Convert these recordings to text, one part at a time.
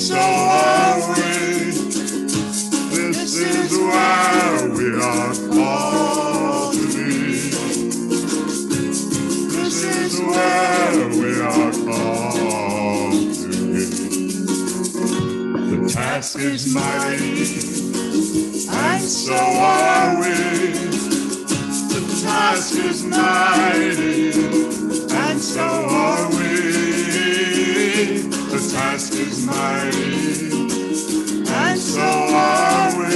so are we. This is where we are called to be. This is where we are called to be. The task is mighty, and so are we. The task is mighty, and so are we. The task is mighty, and so are we.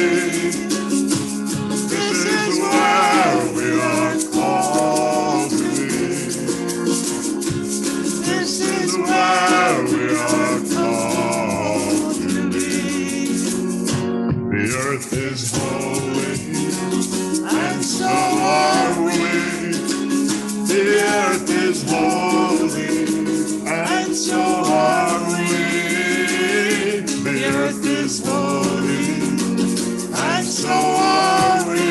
This is where we are called to be. This is where we are called to be. The earth is holy, and so are we. The earth is holy, and so are we. The earth is holy, and so are we.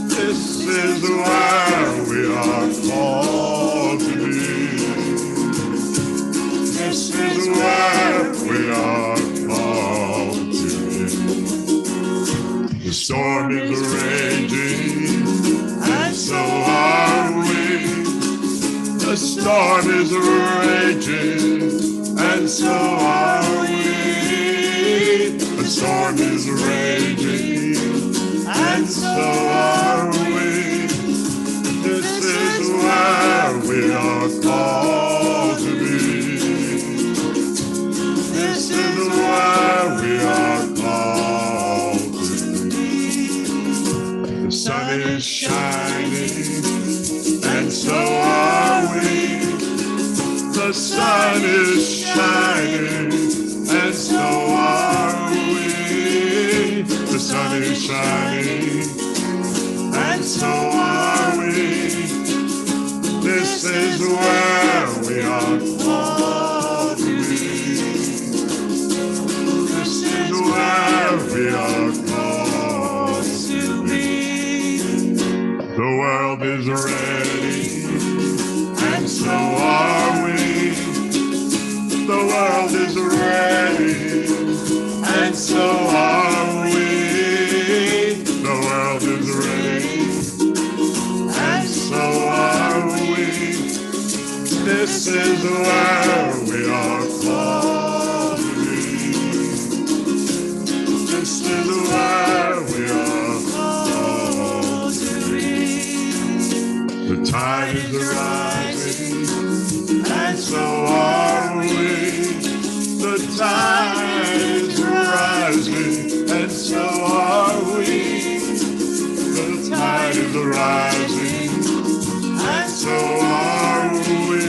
This is where we are called to be. This is where we are called to be. The storm is raging, and so are we. The storm is raging, and so are we. The storm is raging, and so are we. This is where we are called to be. This is where we are called to be. The sun is shining, and so are we. The sun is shining, and so are we. The sun is shining, and so are we. This is where we are called to be. This is where we are called to be. The world is ready, and so are we. The world is ready, and so are we. The world is ready, and so are we. This is where we are called to be. This is where we are called to be. The tide is rising, and so are we. The tide is rising, and so are we. The tide is rising, and so are we.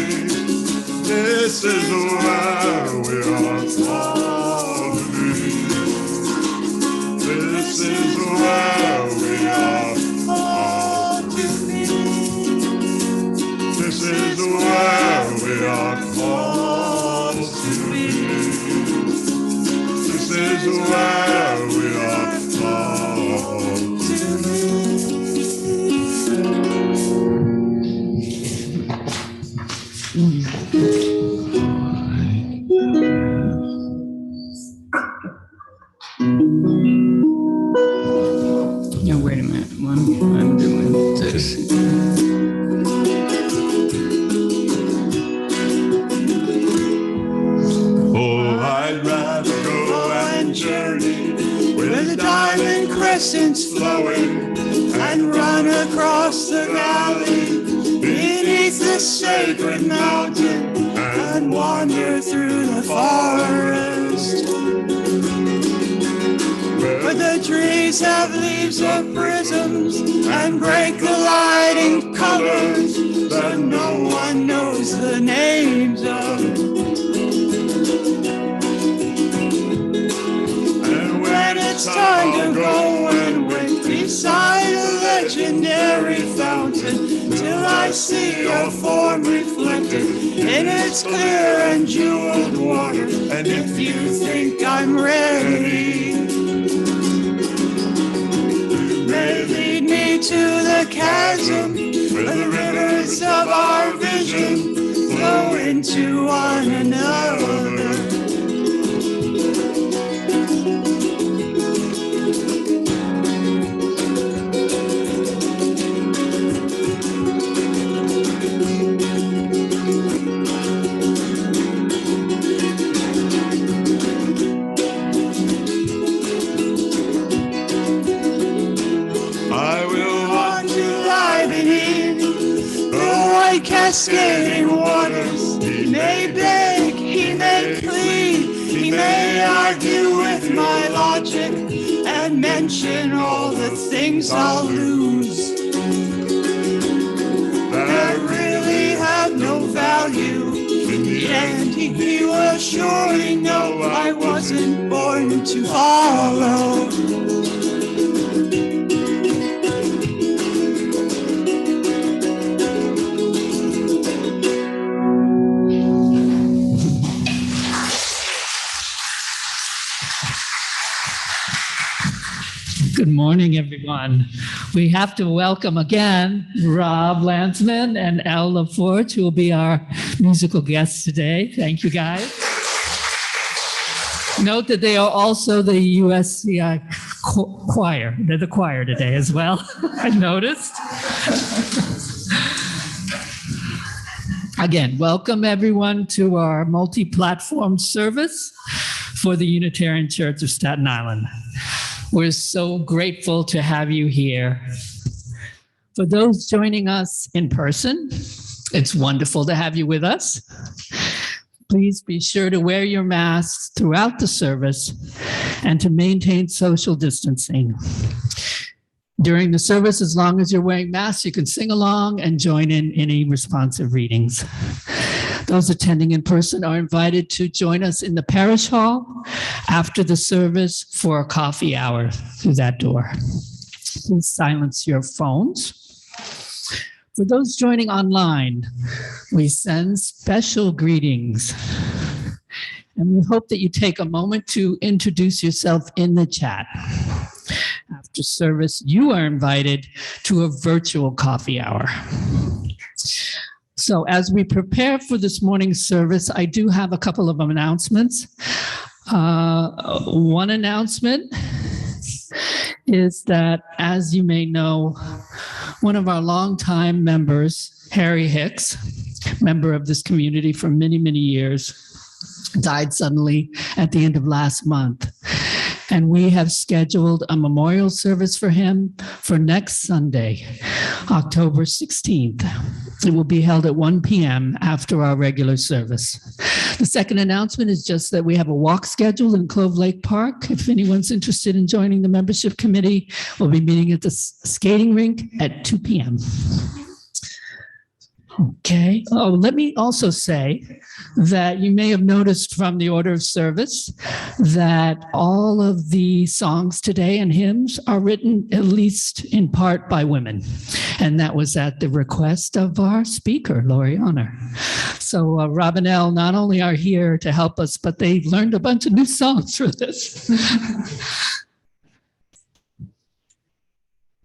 This is where we are called to be. This is where we are called to be. This is where we are called to be. This is where we are called to be. No, wait a minute. I'm doing this. I'd rather go and journey where the diamond crescent's flowing and run across the valley beneath the sacred mountain and wander through the forest where the trees have leaves of prisms and break the light in colors that no one knows the names of. It's time to go and wait beside a legendary fountain till I see your form reflected in its clear and jeweled water. And if you think I'm ready, you may lead me to the chasm where the rivers of our vision flow into one another. by cascading waters. He may beg, he may plead, he may argue with my logic and mention all the things I'll lose that really have no value. In the end, he will surely know I wasn't born to follow. Good morning, everyone. We have to welcome again Rob Landsman and Al LaForge, who will be our musical guests today. Thank you, guys. Note that they are also the UCSI choir. They're the choir today as well, I noticed. Again, welcome everyone to our multi-platform service for the Unitarian Church of Staten Island. We're so grateful to have you here. For those joining us in person, it's wonderful to have you with us. Please be sure to wear your masks throughout the service and to maintain social distancing. During the service, as long as you're wearing masks, you can sing along and join in any responsive readings. Those attending in person are invited to join us in the parish hall after the service for a coffee hour through that door. Please silence your phones. For those joining online, we send special greetings. And we hope that you take a moment to introduce yourself in the chat. After service, you are invited to a virtual coffee hour. So as we prepare for this morning's service, I do have a couple of announcements. One announcement is that, as you may know, one of our longtime members, Harry Hicks, member of this community for many, many years, died suddenly at the end of last month. And we have scheduled a memorial service for him for next Sunday, October 16th. It will be held at 1 p.m. after our regular service. The second announcement is just that we have a walk scheduled in Clove Lake Park. If anyone's interested in joining the membership committee, we'll be meeting at the skating rink at 2 p.m. Okay. Oh, let me also say that you may have noticed from the order of service that all of the songs today and hymns are written at least in part by women. And that was at the request of our speaker, Lorie Honor. So Rob and Elle not only are here to help us, but they learned a bunch of new songs for this.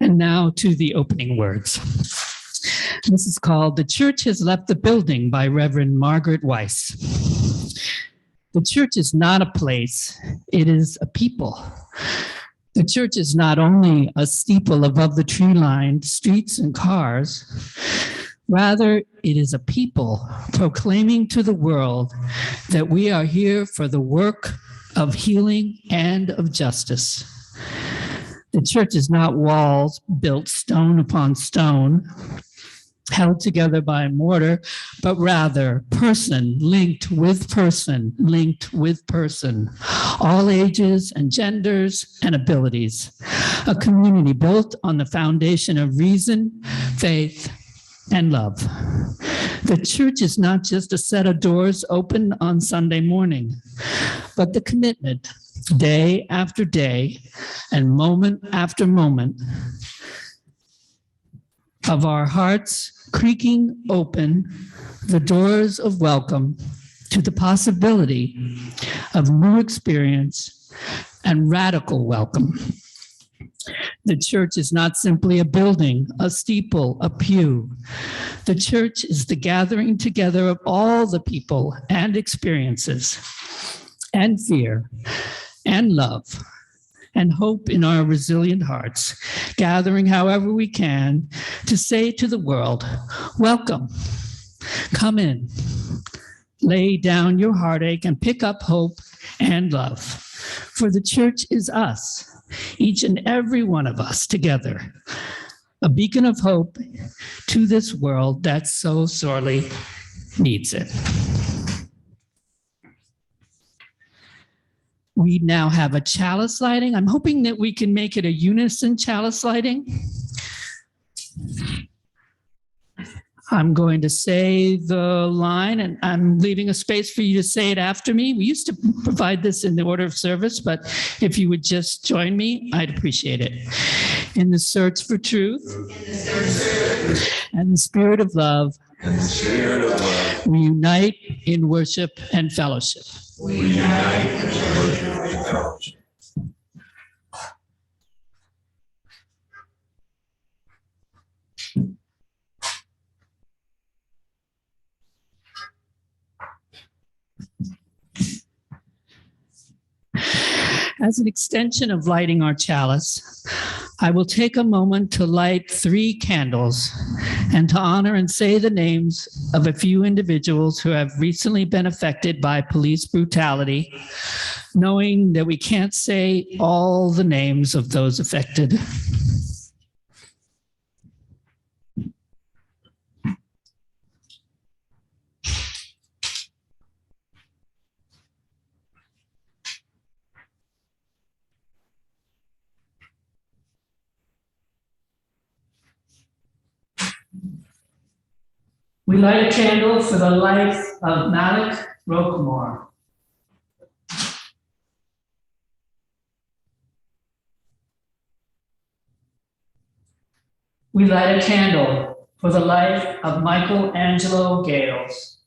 And now to the opening words. This is called "The Church Has Left the Building" by Reverend Margaret Weiss. The church is not a place, it is a people. The church is not only a steeple above the tree-lined streets and cars, rather it is a people proclaiming to the world that we are here for the work of healing and of justice. The church is not walls built stone upon stone, held together by mortar, but rather person linked with person, linked with person, all ages and genders and abilities, a community built on the foundation of reason, faith, and love. The church is not just a set of doors open on Sunday morning, but the commitment day after day and moment after moment of our hearts creaking open the doors of welcome to the possibility of new experience and radical welcome. The church is not simply a building, a steeple, a pew. The church is the gathering together of all the people and experiences and fear and love and hope in our resilient hearts, gathering however we can to say to the world, welcome, come in, lay down your heartache and pick up hope and love. For the church is us, each and every one of us together, a beacon of hope to this world that so sorely needs it. We now have a chalice lighting. I'm hoping that we can make it a unison chalice lighting. I'm going to say the line, and I'm leaving a space for you to say it after me. We used to provide this in the order of service, but if you would just join me, I'd appreciate it. In the search for truth and the spirit of love, we unite in worship and fellowship. As an extension of lighting our chalice, I will take a moment to light 3 candles and to honor and say the names of a few individuals who have recently been affected by police brutality, knowing that we can't say all the names of those affected. We light a candle for the life of Malik Roquemore. We light a candle for the life of Michael Angelo Gales.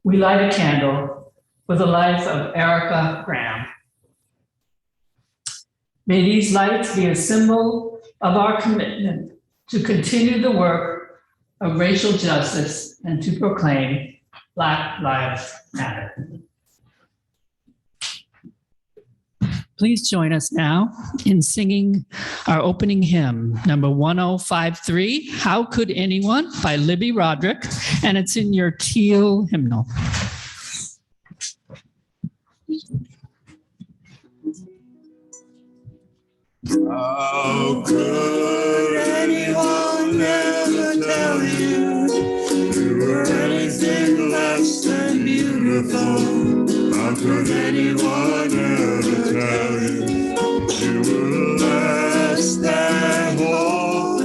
We light a candle for the life of Erica Graham. May these lights be a symbol of our commitment to continue the work of racial justice and to proclaim Black Lives Matter. Please join us now in singing our opening hymn, number 1053, How Could Anyone, by Libby Roderick, and it's in your teal hymnal. How could anyone ever tell you you were anything less than beautiful? How could anyone ever tell you you were less than whole?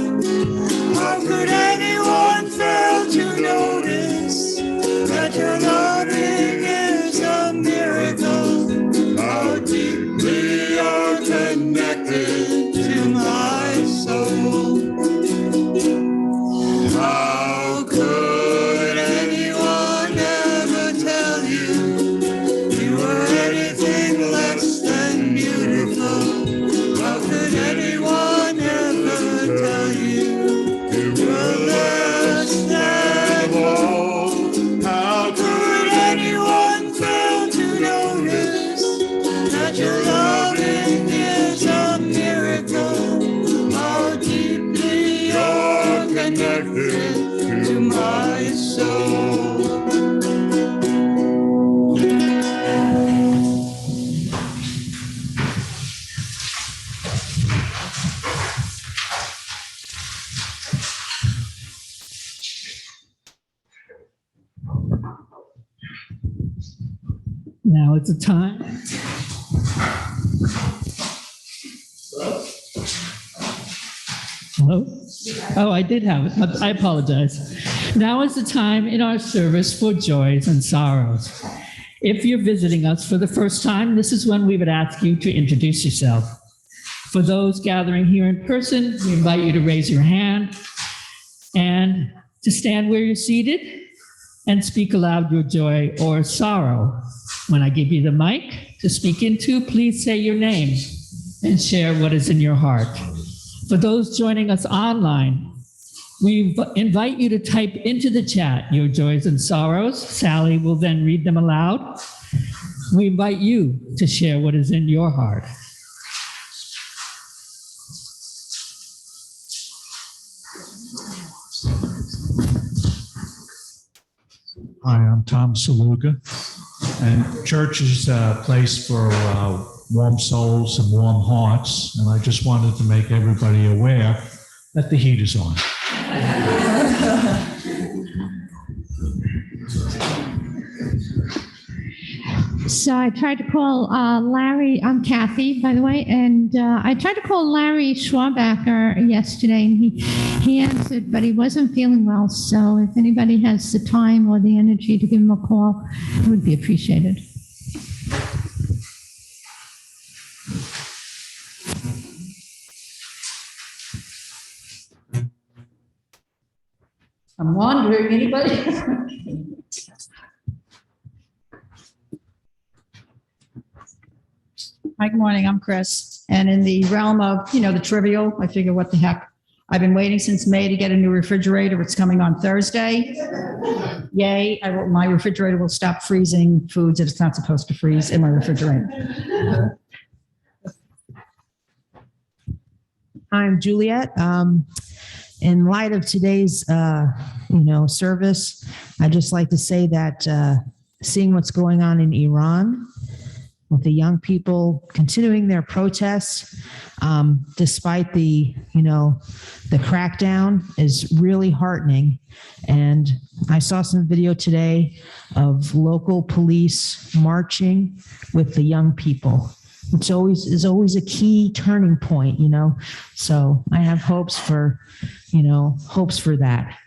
How could anyone fail to notice that your loving is a miracle? How deeply you're connected to my soul. How could anyone ever tell you you were anything less than beautiful? How could anyone ever tell you you were less than whole? How could anyone fail to notice that your loving is a miracle? How deeply you're connected to my soul. Now it's a time. Hello? Oh, I did have it. I apologize. Now is the time in our service for joys and sorrows. If you're visiting us for the first time, this is when we would ask you to introduce yourself. For those gathering here in person, we invite you to raise your hand and to stand where you're seated and speak aloud your joy or sorrow. When I give you the mic to speak into, please say your name and share what is in your heart. For those joining us online, we invite you to type into the chat your joys and sorrows. Sally will then read them aloud. We invite you to share what is in your heart. Hi, I'm Tom Saluga, and church is a place for warm souls and warm hearts, and I just wanted to make everybody aware that the heat is on. So I tried to call Larry, I'm Kathy, by the way, and I tried to call Larry Schwabacher yesterday, and he answered, but he wasn't feeling well. So if anybody has the time or the energy to give him a call, it would be appreciated. I'm wondering, anybody? Hi, good morning, I'm Chris. And in the realm of, the trivial, I figure what the heck. I've been waiting since May to get a new refrigerator. It's coming on Thursday. Yay, my refrigerator will stop freezing foods that it's not supposed to freeze in my refrigerator. I'm Juliet. In light of today's, service, I'd just like to say that seeing what's going on in Iran with the young people continuing their protests, despite the crackdown, is really heartening. And I saw some video today of local police marching with the young people. It's always a key turning point, So I have hopes for that.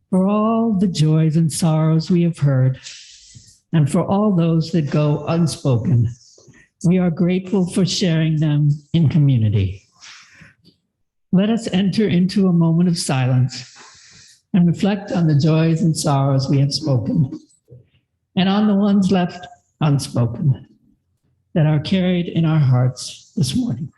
For all the joys and sorrows we have heard, and for all those that go unspoken, we are grateful for sharing them in community. Let us enter into a moment of silence and reflect on the joys and sorrows we have spoken, and on the ones left unspoken that are carried in our hearts this morning.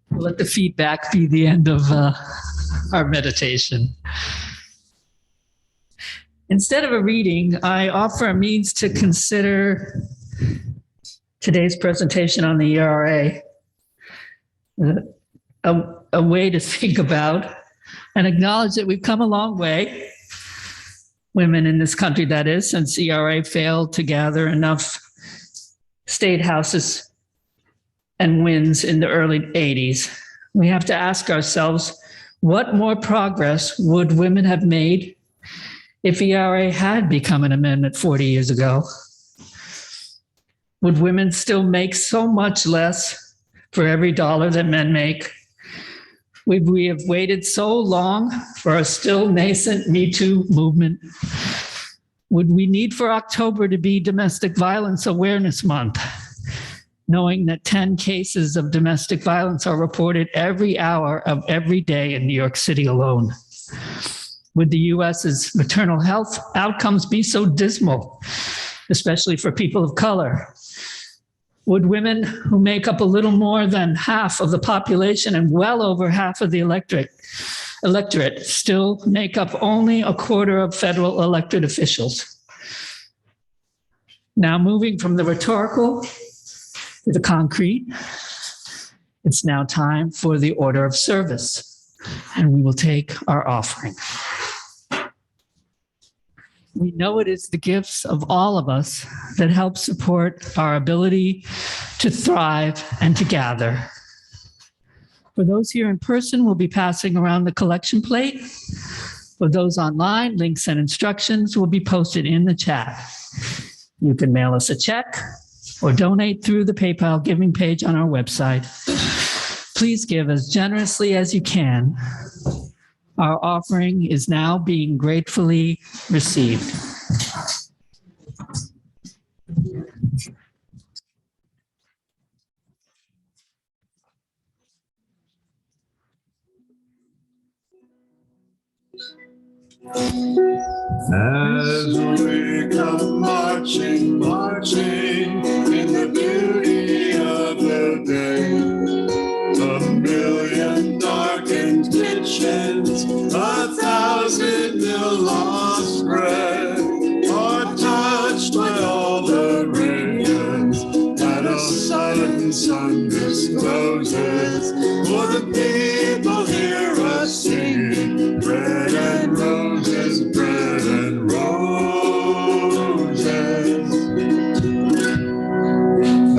We'll let the feedback be the end of our meditation. Instead of a reading, I offer a means to consider today's presentation on the ERA, a way to think about and acknowledge that we've come a long way, women in this country, that is, since ERA failed to gather enough state houses and wins in the early 80s. We have to ask ourselves, what more progress would women have made if ERA had become an amendment 40 years ago? Would women still make so much less for every dollar that men make? Would we have waited so long for a still nascent Me Too movement? Would we need for October to be Domestic Violence Awareness Month, knowing that 10 cases of domestic violence are reported every hour of every day in New York City alone? Would the U.S.'s maternal health outcomes be so dismal, especially for people of color? Would women who make up a little more than half of the population and well over half of the electorate still make up only a quarter of federal elected officials? Now, moving from the rhetorical to the concrete, it's now time for the order of service, and we will take our offering. We know it is the gifts of all of us that help support our ability to thrive and to gather. For those here in person, we'll be passing around the collection plate. For those online, links and instructions will be posted in the chat. You can mail us a check or donate through the PayPal giving page on our website. Please give as generously as you can. Our offering is now being gratefully received. As we come marching, marching in the beauty of the day. A million darkened kitchens, 1,000 ill-lost bread are touched by all the radiance that a sudden sun discloses. For the people hear us singing, bread and roses, bread and roses.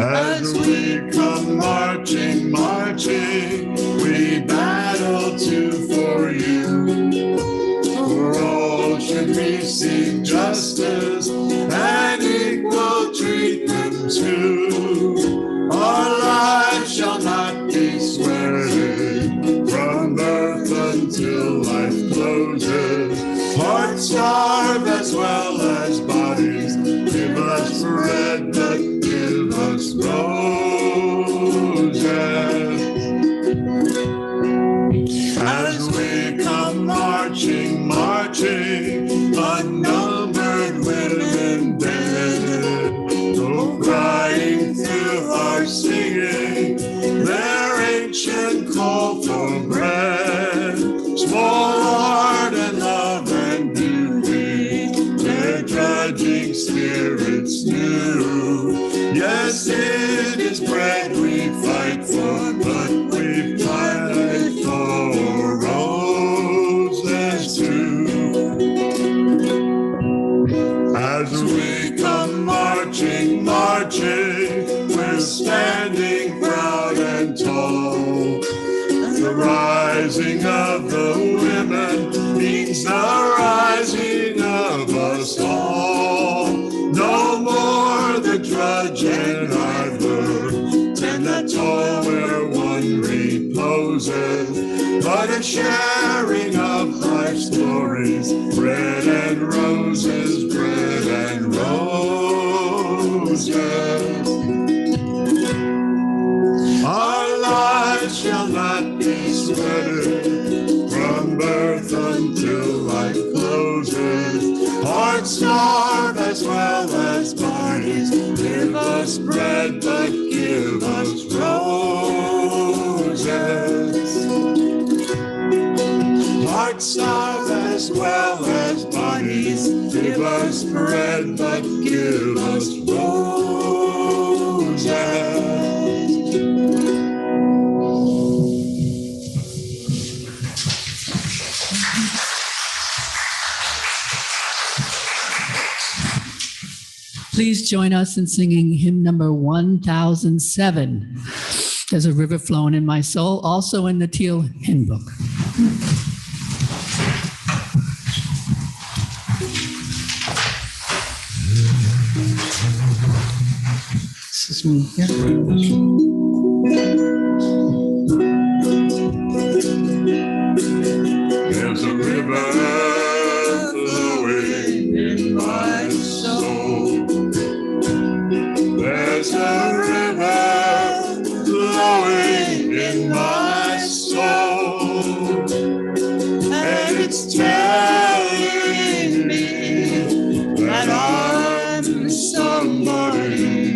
As we come marching, marching, we battle too for you. For all should receive justice and equal treatment too. Our lives shall not be sweated from birth until life closes. Hearts starve as well as bodies. Give us bread, but give us roses. As we come marching, marching, unnumbered women dead, go crying through our singing their ancient call for bread. Small heart and love and beauty, their trudging spirits new. Yes, it is bread we fight for, but we fight for roses too. As we come marching, marching, we're standing proud and tall. The rising of the women means the rising of us all. No more the drudge and idler, tend the toil where one reposes, but a sharing of life's glories, bread and roses, bread and roses. Our lives shall not be sweated from birth until life closes. Hearts starve as well as bodies. Give us bread, but give us roses. Hearts starve as well as bodies. Give us bread, but give us roses. Please join us in singing hymn number 1007. There's a river flowing in my soul, also in the Teal hymn book. This is me here. There's a river flowing in my soul. There's a river flowing in my soul, and it's telling me that I'm somebody.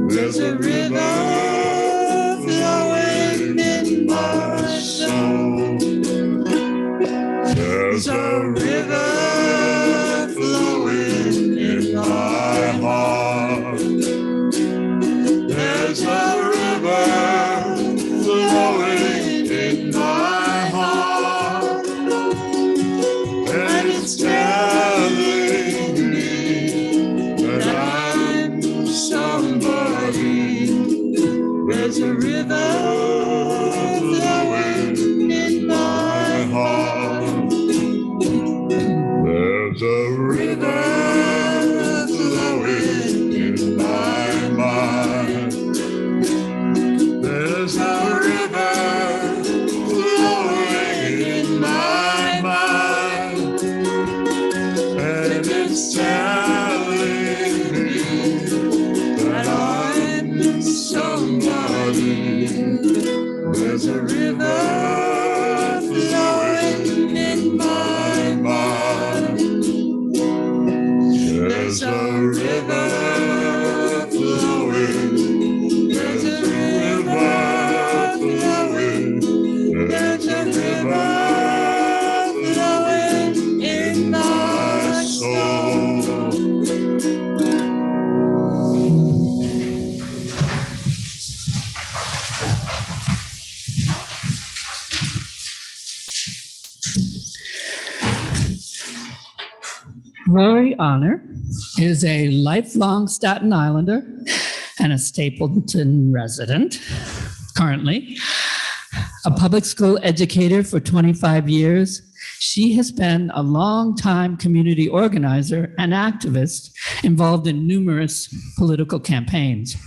There's a river flowing in my soul. There's a river flowing in my heart. There's a river flowing in my heart, and it's telling There's a river flowing in my heart. There's a river flowing in my mind. There's a river flowing in my mind, and it's telling me that I'm somebody. There's a river flowing in my mind. There's a river flowing. There's a river flowing. There's a river flowing in my soul. Lorie Honor is a lifelong Staten Islander and a Stapleton resident, currently. A public school educator for 25 years, she has been a longtime community organizer and activist involved in numerous political campaigns.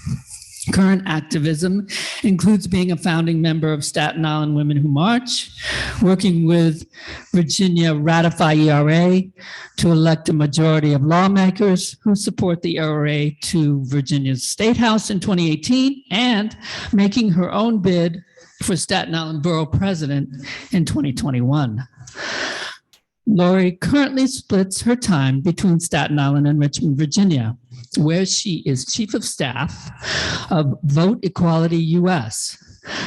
Current activism includes being a founding member of Staten Island Women Who March, working with Virginia Ratify ERA to elect a majority of lawmakers who support the ERA to Virginia's State House in 2018, and making her own bid for Staten Island Borough President in 2021. Lorie currently splits her time between Staten Island and Richmond, Virginia, where she is Chief of Staff of Vote Equality US,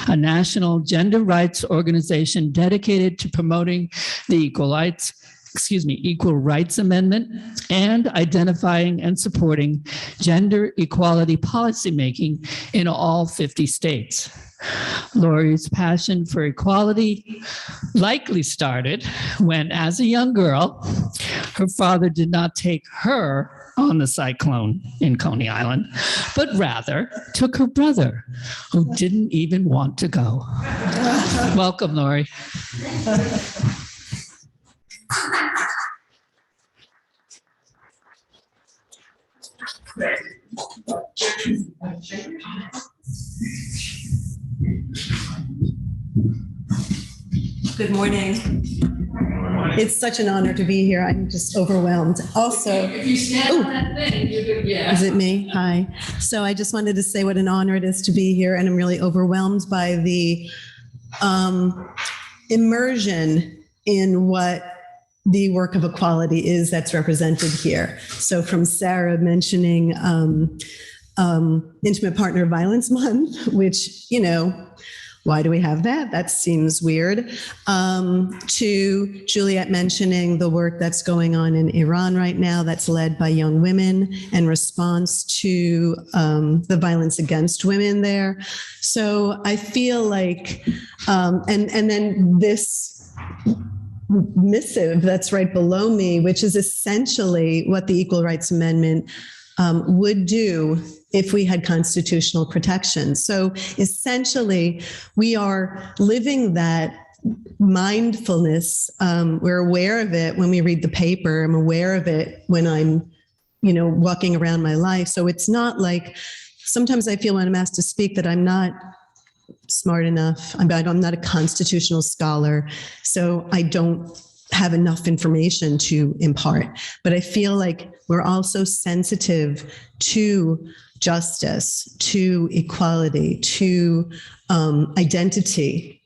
a national gender rights organization dedicated to promoting the Equal Rights Amendment and identifying and supporting gender equality policymaking in all 50 states. Lorie's passion for equality likely started when, as a young girl, her father did not take her on the cyclone in Coney Island, but rather took her brother, who didn't even want to go. Welcome, Lorie. Good morning. It's such an honor to be here. I'm just overwhelmed. Also, If you stand on that thing, you're good. Yeah. is it me? Hi. So I just wanted to say what an honor it is to be here, and I'm really overwhelmed by the immersion in what the work of equality is that's represented here. So from Sarah mentioning Intimate Partner Violence Month, which, you know, why do we have that? That seems weird. To Juliet mentioning the work that's going on in Iran right now that's led by young women in response to the violence against women there. So I feel like, and then this missive that's right below me, which is essentially what the Equal Rights Amendment would do if we had constitutional protection. So essentially, we are living that mindfulness. We're aware of it when we read the paper. I'm aware of it when I'm, walking around my life. So it's not like, sometimes I feel when I'm asked to speak that I'm not smart enough. I'm not a constitutional scholar, so I don't have enough information to impart. But I feel like we're also sensitive to justice, to equality, to identity.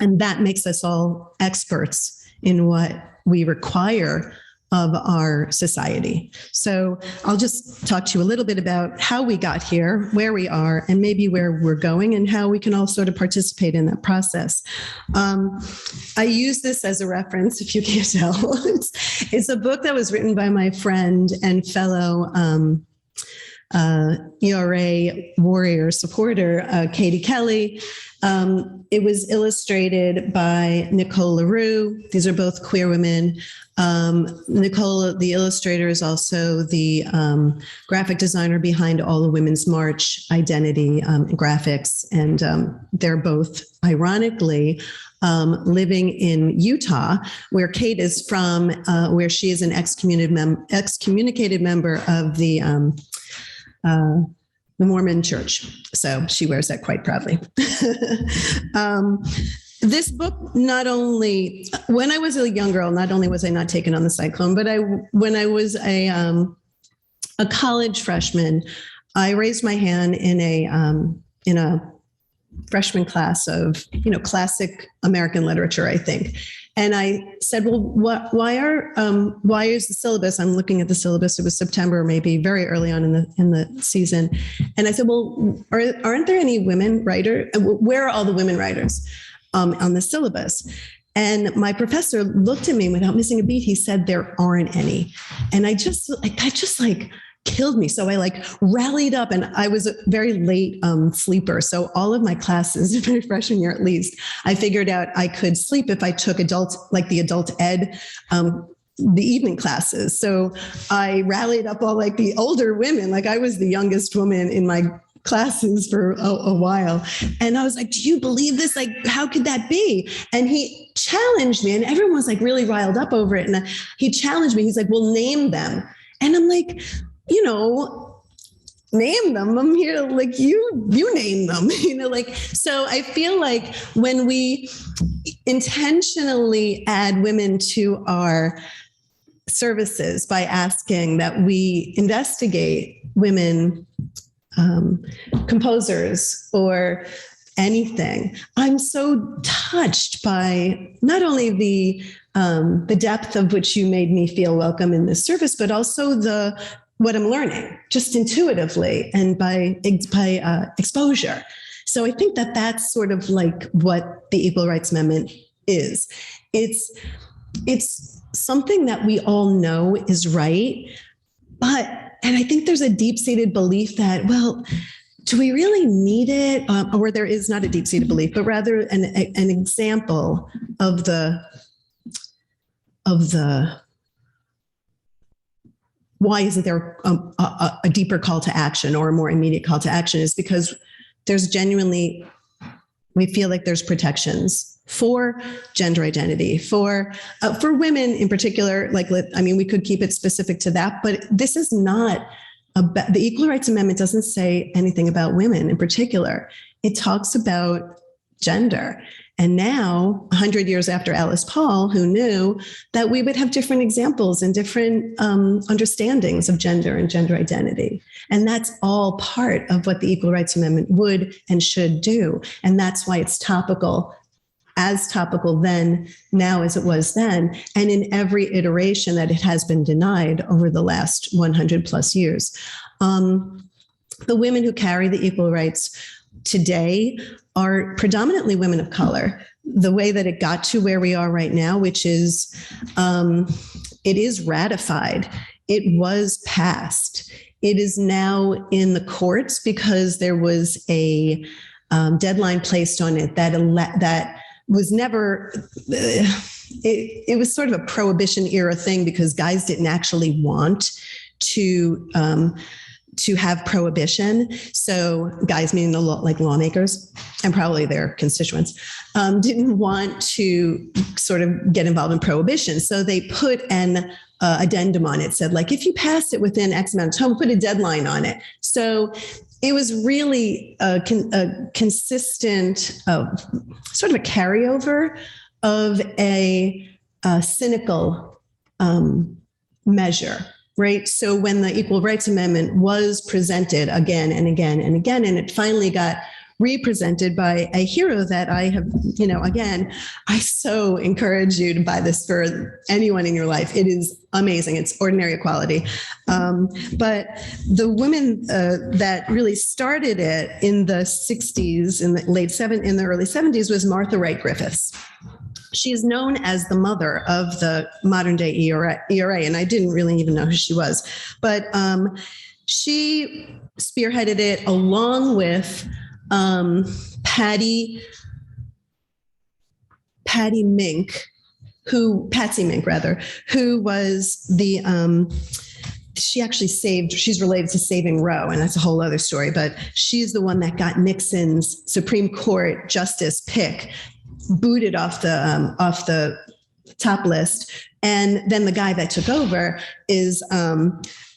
And that makes us all experts in what we require of our society. So I'll just talk to you a little bit about how we got here, where we are, and maybe where we're going, and how we can all sort of participate in that process. I use this as a reference, if you can't tell. It's a book that was written by my friend and fellow ERA warrior supporter, Katie Kelly. It was illustrated by Nicole LaRue. These are both queer women Nicole, the illustrator, is also the graphic designer behind all the Women's March identity graphics. And they're both, ironically, living in Utah, where Kate is from, where she is an excommunicated member of the Mormon Church. So she wears that quite proudly. This book, not only, when I was a young girl, not only was I not taken on the cyclone, but when I was a college freshman, I raised my hand in a freshman class of, classic American literature, I think. And I said, well, why is the syllabus? I'm looking at the syllabus. It was September, maybe very early on in the season. And I said, well, aren't there any women writers? Where are all the women writers on the syllabus? And my professor looked at me without missing a beat. He said, there aren't any. And that just killed me. So I rallied up, and I was a very late sleeper. So all of my classes in my freshman year, at least, I figured out I could sleep if I took the adult ed, the evening classes. So I rallied up all the older women. I was the youngest woman in my classes for a while. And I was like, do you believe this? How could that be? And he challenged me, and everyone was really riled up over it. And he challenged me. He's like, well, name them. And I'm like, name them. I'm here to you name them, so I feel like when we intentionally add women to our services by asking that we investigate women composers or anything, I'm so touched by not only the depth of which you made me feel welcome in this service, but also what I'm learning just intuitively and by exposure. So I think that that's sort of what the Equal Rights Amendment is. It's something that we all know is right, and I think there's a deep-seated belief that, well, do we really need it? Or there is not a deep-seated belief, but rather an example of the why isn't there a deeper call to action or a more immediate call to action is because there's genuinely, we feel like there's protections for gender identity, for women in particular. We could keep it specific to that, but this is not about, the Equal Rights Amendment doesn't say anything about women in particular. It talks about gender. And now, 100 years after Alice Paul, who knew that we would have different examples and different understandings of gender and gender identity. And that's all part of what the Equal Rights Amendment would and should do. And that's why it's as topical then, now as it was then, and in every iteration that it has been denied over the last 100 plus years. The women who carry the equal rights today are predominantly women of color. The way that it got to where we are right now, which is, it is ratified. It was passed. It is now in the courts because there was a deadline placed on it that was never, it was sort of a prohibition era thing because guys didn't actually want to have prohibition. So guys, meaning lawmakers and probably their constituents, didn't want to sort of get involved in prohibition. So they put an addendum on it, said if you pass it within X amount of time, put a deadline on it. So it was really a consistent, sort of a carryover of a cynical measure. Right. So when the Equal Rights Amendment was presented again and again and again, and it finally got represented by a hero that I have, again, I so encourage you to buy this for anyone in your life. It is amazing. It's Ordinary Equality. But the woman that really started it in the 60s, in the early 70s was Martha Wright Griffiths. She is known as the mother of the modern day ERA, and I didn't really even know who she was, but she spearheaded it along with Patty Mink, Patsy Mink rather, who was she's related to saving Roe, and that's a whole other story, but she's the one that got Nixon's Supreme Court justice pick booted off the top list. And then the guy that took over is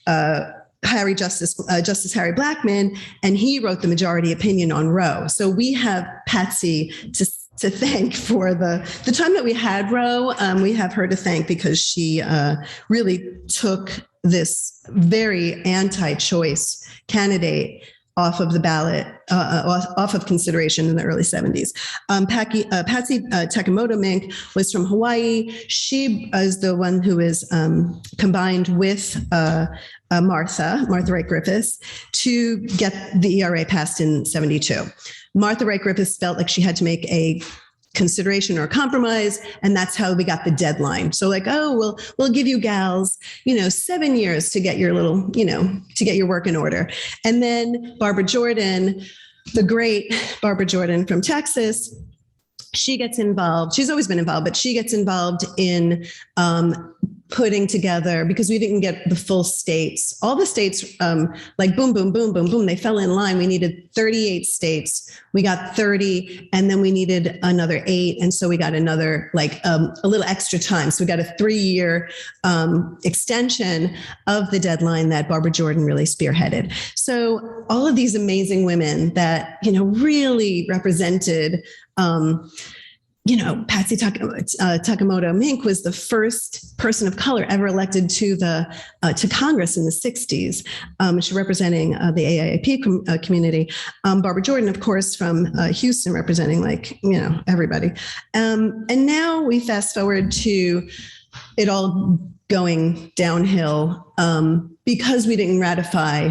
Justice Harry Blackmun, and he wrote the majority opinion on Roe. So we have Patsy to thank for the time that we had Roe. We have her to thank because she really took this very anti-choice candidate off of the ballot, off of consideration in the early 70s. Patsy Takemoto Mink was from Hawaii. She is the one who is combined with Martha Wright Griffiths to get the ERA passed in 72. Martha Wright Griffiths felt like she had to make a consideration or a compromise, and that's how we got the deadline. So like, oh, we'll give you gals, 7 years to get your little, to get your work in order. And then Barbara Jordan, the great Barbara Jordan from Texas, she gets involved. She's always been involved, but she gets involved in putting together, because we didn't get the full states. All the states, like boom, boom, boom, boom, boom, they fell in line. We needed 38 states. We got 30, and then we needed another 8. And so we got another, a little extra time. So we got a 3-year extension of the deadline that Barbara Jordan really spearheaded. So all of these amazing women that, really represented, Patsy Takemoto Mink was the first person of color ever elected to Congress in the 60s. She's representing the AAPI community. Barbara Jordan, of course, from Houston, representing everybody. And now we fast forward to it all going downhill because we didn't ratify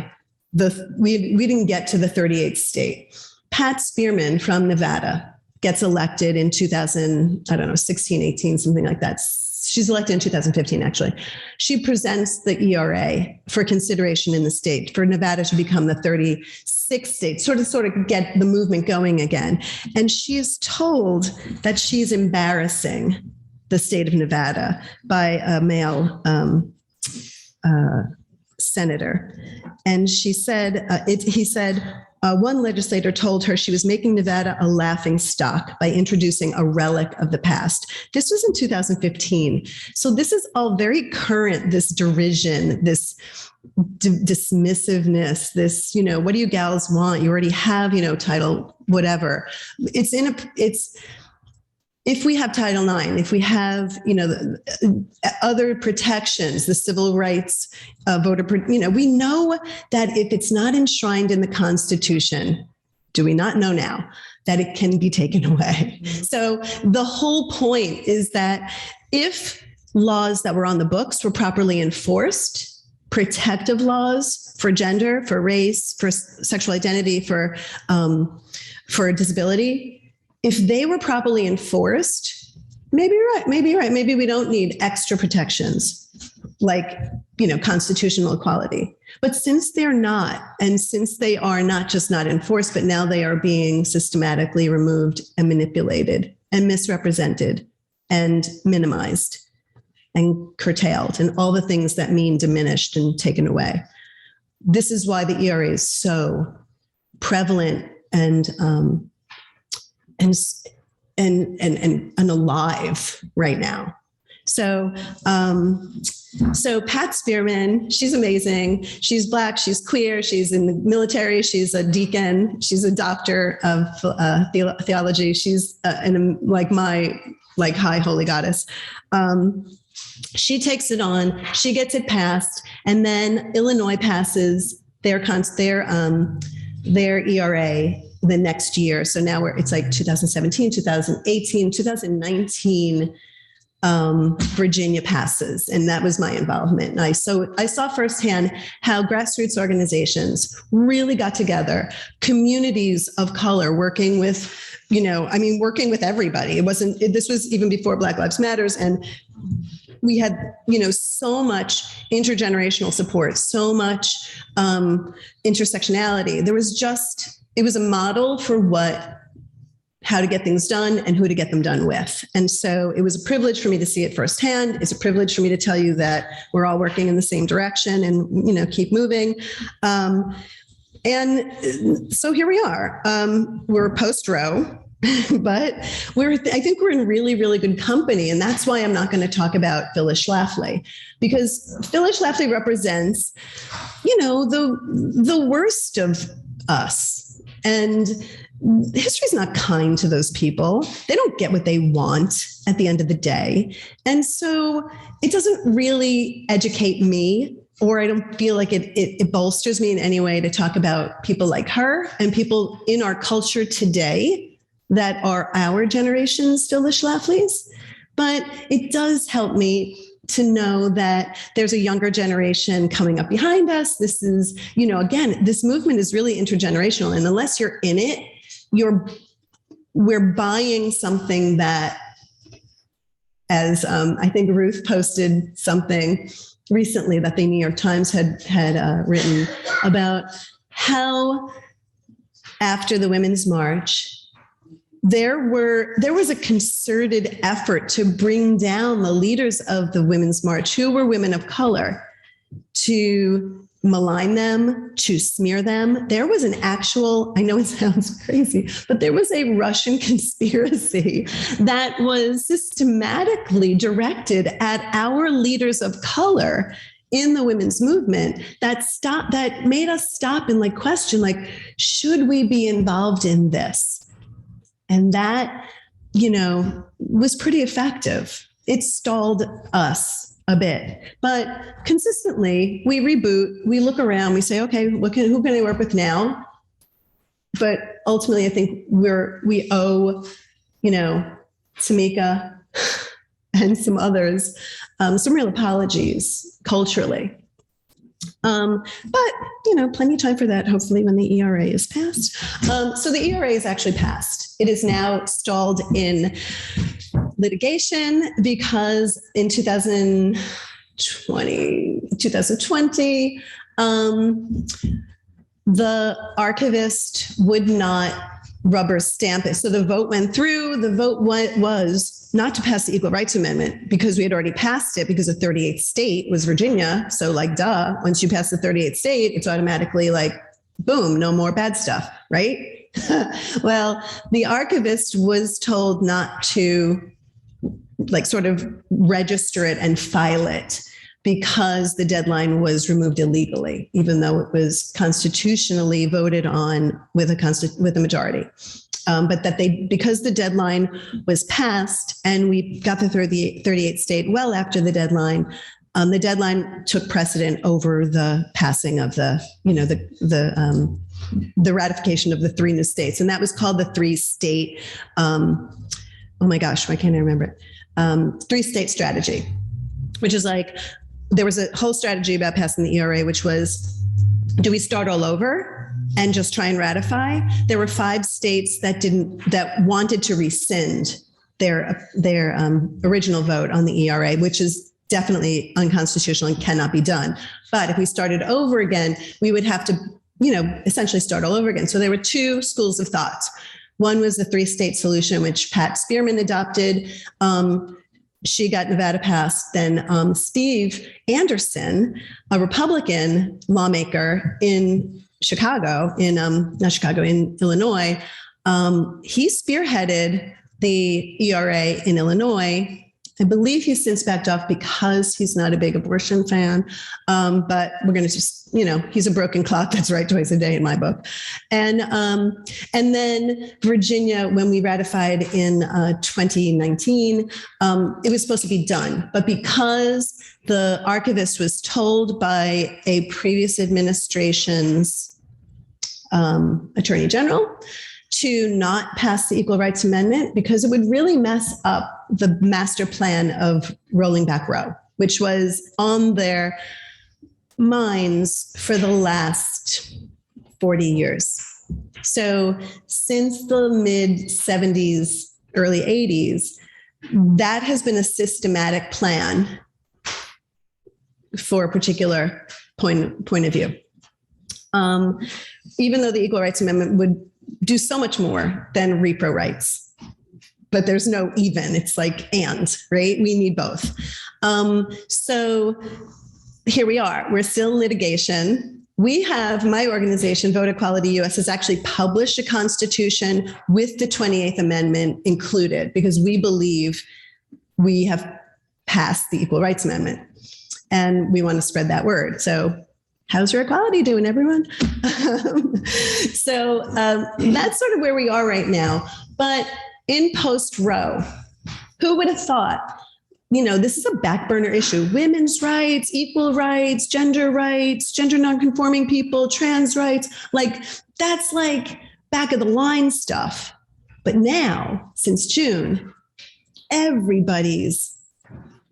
we didn't get to the 38th state. Pat Spearman from Nevada gets elected in 16, 18, something like that. She's elected in 2015, actually. She presents the ERA for consideration in the state for Nevada to become the 36th state, sort of get the movement going again. And she is told that she's embarrassing the state of Nevada by a male senator. And he said, one legislator told her she was making Nevada a laughing stock by introducing a relic of the past. This was in 2015. So this is all very current, this derision, this dismissiveness, this, what do you gals want? You already have, title, whatever. If we have Title IX, if we have, the other protections, the civil rights, voter, we know that if it's not enshrined in the Constitution, do we not know now that it can be taken away? So the whole point is that if laws that were on the books were properly enforced, protective laws for gender, for race, for sexual identity, for disability, if they were properly enforced, maybe you're right. Maybe we don't need extra protections like, constitutional equality. But since they're not, and since they are not just not enforced, but now they are being systematically removed and manipulated and misrepresented and minimized and curtailed and all the things that mean diminished and taken away. This is why the ERA is so prevalent and alive right now. So Pat Spearman, she's amazing. She's Black, she's queer, she's in the military, she's a deacon, she's a doctor of theology. She's my high holy goddess. She takes it on, she gets it passed, and then Illinois passes their ERA the next year. So now it's 2017, 2018, 2019, Virginia passes. And that was my involvement. And I saw firsthand how grassroots organizations really got together, communities of color working with, working with everybody. This was even before Black Lives Matters. And we had, so much intergenerational support, so much intersectionality. It was a model for what how to get things done and who to get them done with. And so it was a privilege for me to see it firsthand. It's a privilege for me to tell you that we're all working in the same direction and, keep moving. And so here we are. We're post-Roe, but I think we're in really, really good company. And that's why I'm not going to talk about Phyllis Schlafly, because Phyllis Schlafly represents, the worst of us. And history's not kind to those people. They don't get what they want at the end of the day. And so it doesn't really educate me, or I don't feel like it bolsters me in any way to talk about people like her and people in our culture today that are our generation's Phyllis Schlafly's. But it does help me to know that there's a younger generation coming up behind us. This is, again, this movement is really intergenerational. And unless you're in it, we're buying something that, as I think Ruth posted something recently that the New York Times had written about how after the Women's March, there was a concerted effort to bring down the leaders of the Women's March, who were women of color, to malign them, to smear them. There was an actual, I know it sounds crazy, but there was a Russian conspiracy that was systematically directed at our leaders of color in the women's movement that made us stop and question, should we be involved in this? And that, was pretty effective. It stalled us a bit, but consistently we reboot, we look around, we say, okay, who can I work with now? But ultimately I think we owe, Tamika and some others, some real apologies culturally. But, plenty of time for that, hopefully, when the ERA is passed. So the ERA is actually passed. It is now stalled in litigation because in 2020, the archivist would not rubber stamp it. So the vote went through. The vote was not to pass the Equal Rights Amendment because we had already passed it, because the 38th state was Virginia. So duh, once you pass the 38th state, it's automatically boom, no more bad stuff, right? Well, the archivist was told not to sort of register it and file it because the deadline was removed illegally, even though it was constitutionally voted on with a majority. But that because the deadline was passed and we got the 38th state well after the deadline took precedent over the passing of the ratification of the 3 new states. And that was called the 3-state, oh my gosh, why can't I remember it? 3-state strategy, which is there was a whole strategy about passing the ERA, which was, do we start all over and just try and ratify? There were 5 states that wanted to rescind their original vote on the ERA, which is definitely unconstitutional and cannot be done. But if we started over again, we would have to, essentially start all over again. So there were 2 schools of thought. One was the 3-state solution, which Pat Spearman adopted. She got Nevada passed. Then Steve Anderson, a Republican lawmaker in Illinois, he spearheaded the ERA in Illinois. I believe he's since backed off because he's not a big abortion fan. But we're going to just, he's a broken clock that's right twice a day in my book. And then Virginia, when we ratified in 2019, it was supposed to be done. But because the archivist was told by a previous administration's attorney general to not pass the Equal Rights Amendment, because it would really mess up the master plan of rolling back Roe, which was on their minds for the last 40 years. So since the mid 70s, early 80s, that has been a systematic plan for a particular point of view. Even though the Equal Rights Amendment would do so much more than repro rights. But there's no even, it's like and, right? We need both. So here we are, we're still in litigation. We have, my organization, Vote Equality US, has actually published a constitution with the 28th Amendment included because we believe we have passed the Equal Rights Amendment and we want to spread that word. So how's your equality doing, everyone? So that's sort of where we are right now. But in post-Roe, who would have thought, this is a back burner issue. Women's rights, equal rights, gender nonconforming people, trans rights, that's back of the line stuff. But now, since June,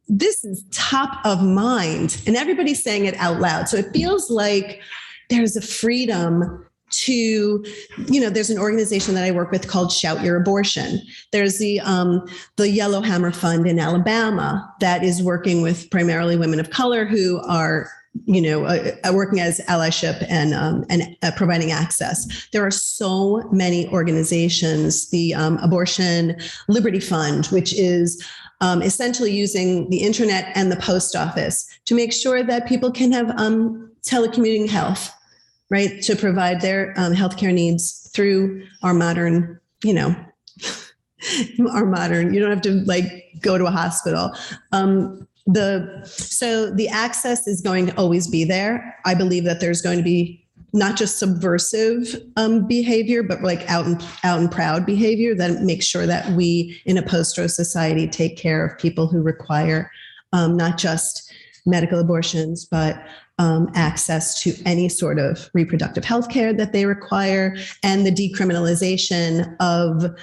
this is top of mind and everybody's saying it out loud. So it feels like there's a freedom to, there's an organization that I work with called Shout Your Abortion. There's the Yellowhammer Fund in Alabama that is working with primarily women of color who are, working as allyship and providing access. There are so many organizations, the Abortion Liberty Fund, which is essentially using the internet and the post office to make sure that people can have telecommuting health, right, to provide their healthcare needs through our modern, you don't have to go to a hospital. So the access is going to always be there. I believe that there's going to be not just subversive behavior, but out and proud behavior that makes sure that we in a post-Roe society take care of people who require not just medical abortions, but access to any sort of reproductive health care that they require, and the decriminalization of,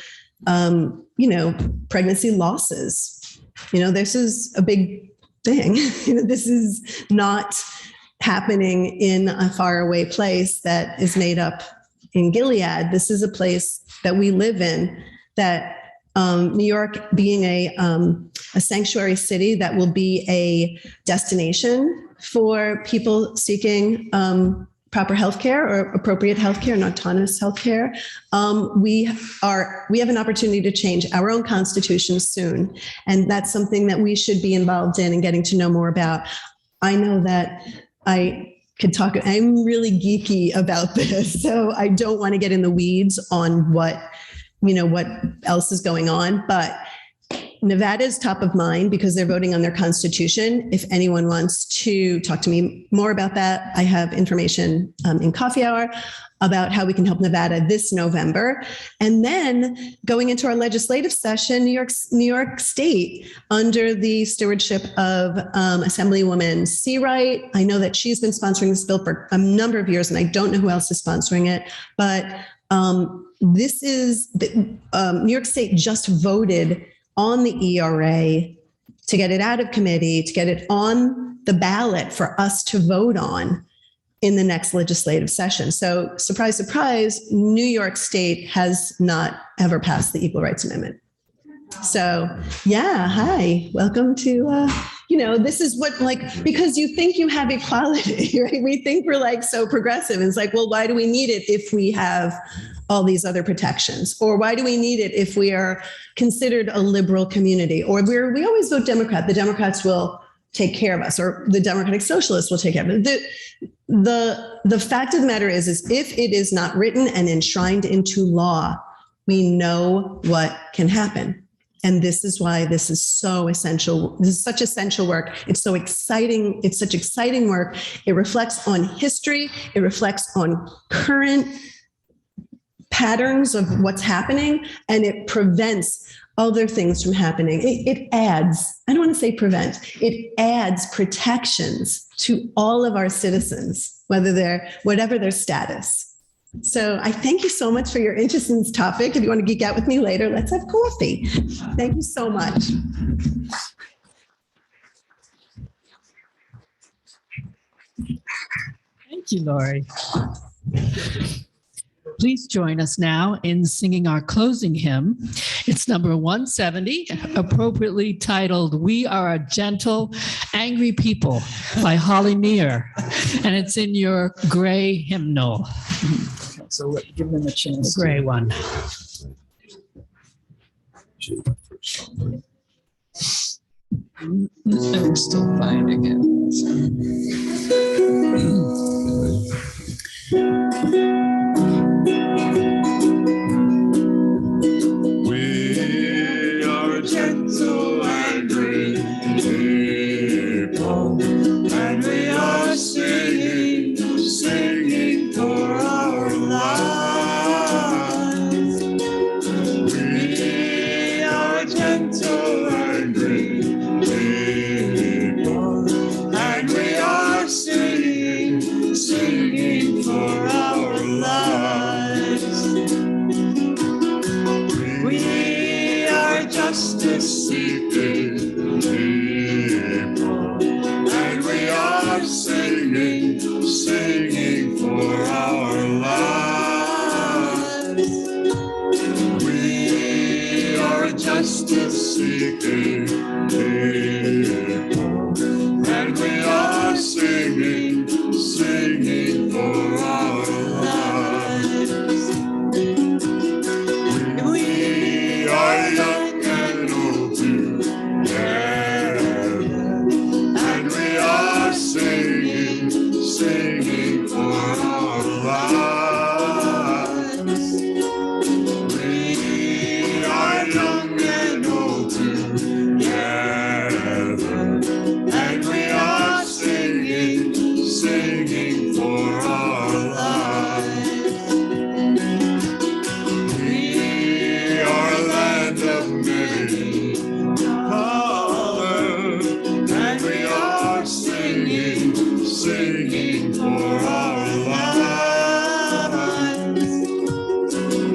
pregnancy losses. This is a big thing. This is not happening in a faraway place that is made up in Gilead. This is a place that we live in, that New York being a sanctuary city that will be a destination for people seeking proper healthcare or appropriate healthcare and autonomous healthcare. We have an opportunity to change our own constitution soon, and that's something that we should be involved in and getting to know more about. I know that I could talk. I'm really geeky about this, so I don't want to get in the weeds on what else is going on, but Nevada is top of mind because they're voting on their constitution. If anyone wants to talk to me more about that, I have information in coffee hour about how we can help Nevada this November. And then going into our legislative session, New York State, under the stewardship of Assemblywoman Seawright. I know that she's been sponsoring this bill for a number of years, and I don't know who else is sponsoring it, but this is New York State just voted on the ERA to get it out of committee, to get it on the ballot for us to vote on in the next legislative session. So surprise, surprise, New York State has not ever passed the Equal Rights Amendment. So yeah, hi, welcome to, this is what, because you think you have equality, right? We think we're so progressive. And it's well, why do we need it if we have all these other protections? Or why do we need it if we are considered a liberal community? Or we always vote Democrat. The Democrats will take care of us, or the Democratic Socialists will take care of it. The fact of the matter is if it is not written and enshrined into law, we know what can happen. And this is why this is so essential. This is such essential work. It's so exciting. It's such exciting work. It reflects on history. It reflects on current patterns of what's happening, and it prevents other things from happening. It adds, I don't want to say prevent, it adds protections to all of our citizens, whatever their status. So I thank you so much for your interest in this topic. If you want to geek out with me later, let's have coffee. Thank you so much. Thank you, Lorie. Please join us now in singing our closing hymn. It's number 170, appropriately titled, "We Are a Gentle, Angry People" by Holly Near, and it's in your gray hymnal. So give them a The chance. gray one. I'm still finding it. We are gentle and green people, and we are singing, singing for our lives. We are gentle and green people, and we are singing, singing for our lives. We are justice seeking people, and we are singing, singing for our lives. We are justice seeking people, and we are singing, singing for our lives. We are young and old together, and we are singing, singing for our lives. We are young and old together, and we are singing, singing for our lives. We are a land of many colors, and we are singing, singing for our lives.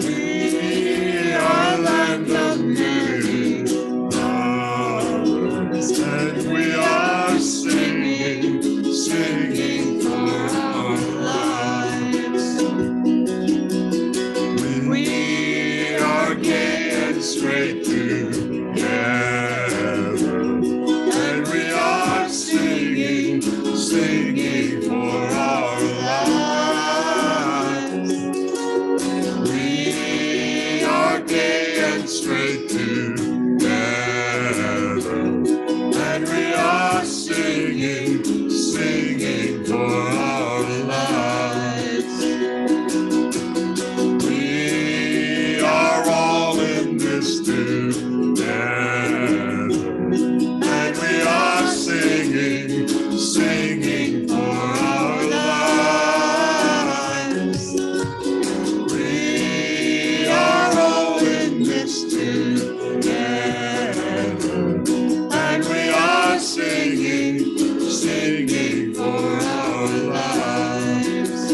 We are a land of many colors, and we are singing, singing for our lives. We are gay and straight together, and we are singing, singing for our lives. We are gay and straight together, and we are singing, singing for our lives. We are all in this together, and we are singing, singing for our lives. We are all in this together, and we are singing, singing for our lives.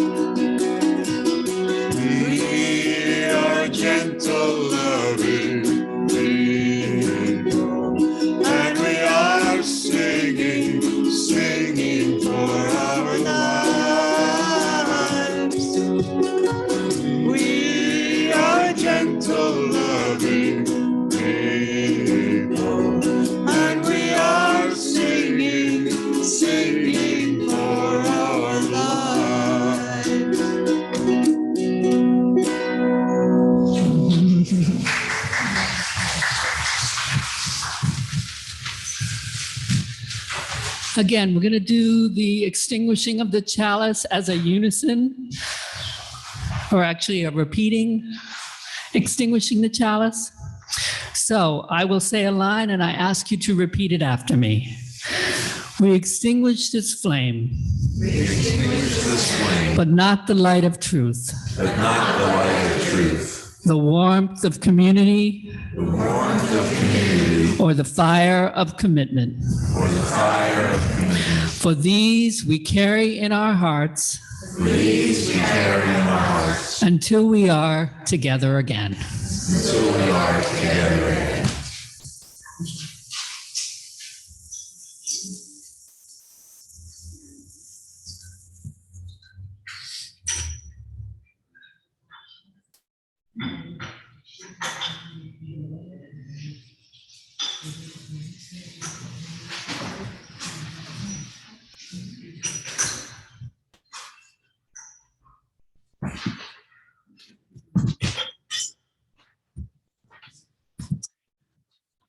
We are gentle, loving people, and we are singing, singing for our lives. We are gentle, loving people, and we are singing, singing for our lives. Again, we're going to do the extinguishing of the chalice as a unison, or actually a repeating extinguishing the chalice. So I will say a line and I ask you to repeat it after me. We extinguish this flame, but not the light of truth, the warmth of community, or the fire of commitment. For these we carry in our hearts until we are together again.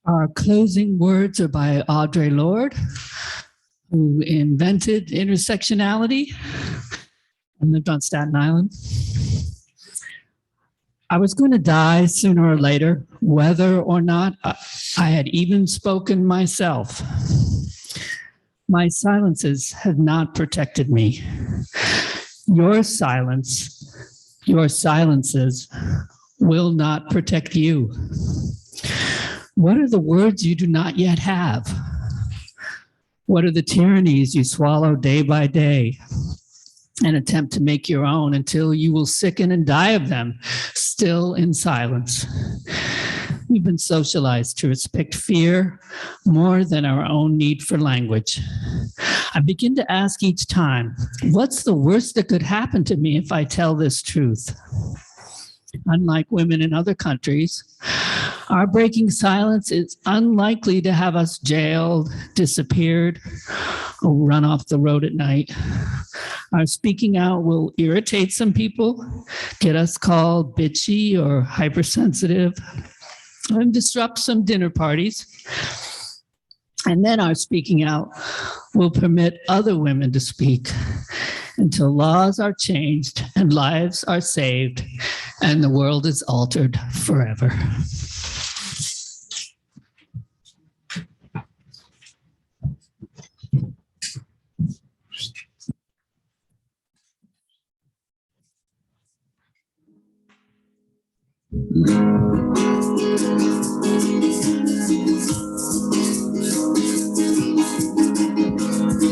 Our closing words are by Audre Lorde, who invented intersectionality and lived on Staten Island. I was going to die sooner or later, whether or not I had even spoken myself. My silences have not protected me. Your silences will not protect you. What are the words you do not yet have? What are the tyrannies you swallow day by day and attempt to make your own until you will sicken and die of them, still in silence? We've been socialized to respect fear more than our own need for language. I begin to ask each time, what's the worst that could happen to me if I tell this truth? Unlike women in other countries, our breaking silence is unlikely to have us jailed, disappeared, or run off the road at night. Our speaking out will irritate some people, get us called bitchy or hypersensitive, and disrupt some dinner parties. And then our speaking out will permit other women to speak until laws are changed and lives are saved and the world is altered forever.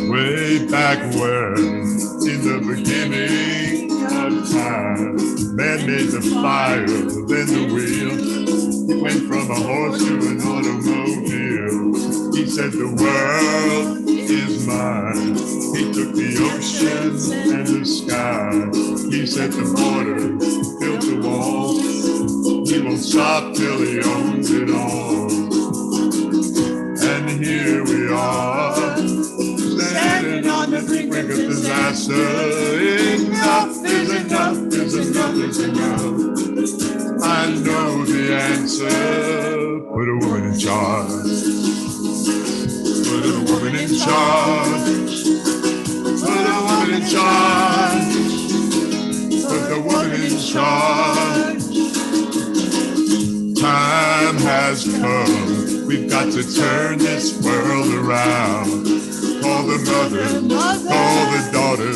Way back when, in the beginning of time, man made the fire, then the wheel. He went from a horse to an automobile. He said the world is mine. He took the ocean and the sky. He set the border, built the wall. He won't stop till he owns it all. And here we are, standing on the brink of disaster. Enough is enough is enough is enough. I know the answer. Put a woman in charge. Put a woman in charge. Put a woman in charge. Put the woman in charge. Time has come. We've got to turn this world around. Call the mother, call the daughter.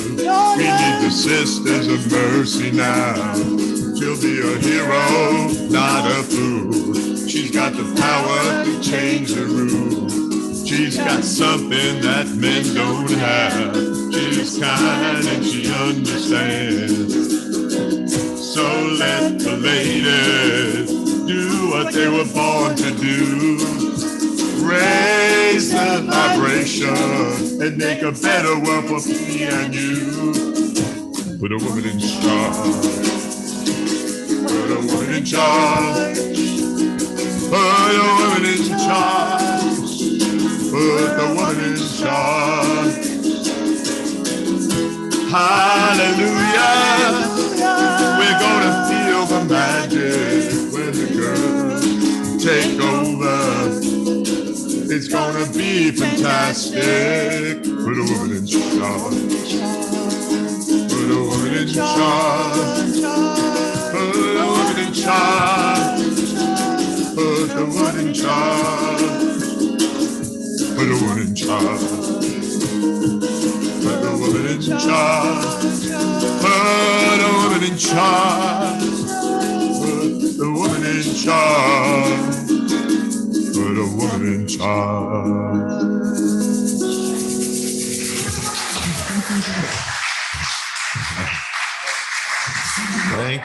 We need the sisters of mercy now. She'll be a hero, not a fool. She's got the power to change the rules. She's got something that men don't have. She's kind and she understands. So let the ladies do what they were born to do. Raise the vibration and make a better world for me and you. Put a woman in charge. Put a woman in charge. Put a woman in charge. Put the woman in charge. Hallelujah. We're gonna feel the magic when the girls take over. It's gonna be fantastic. Put a woman in charge. Put a woman in charge. Put a woman in charge. Put the woman in charge. Put a woman in charge. Put the woman in charge. Put a woman in charge. Put the woman in charge. Put a woman in charge. Thank you.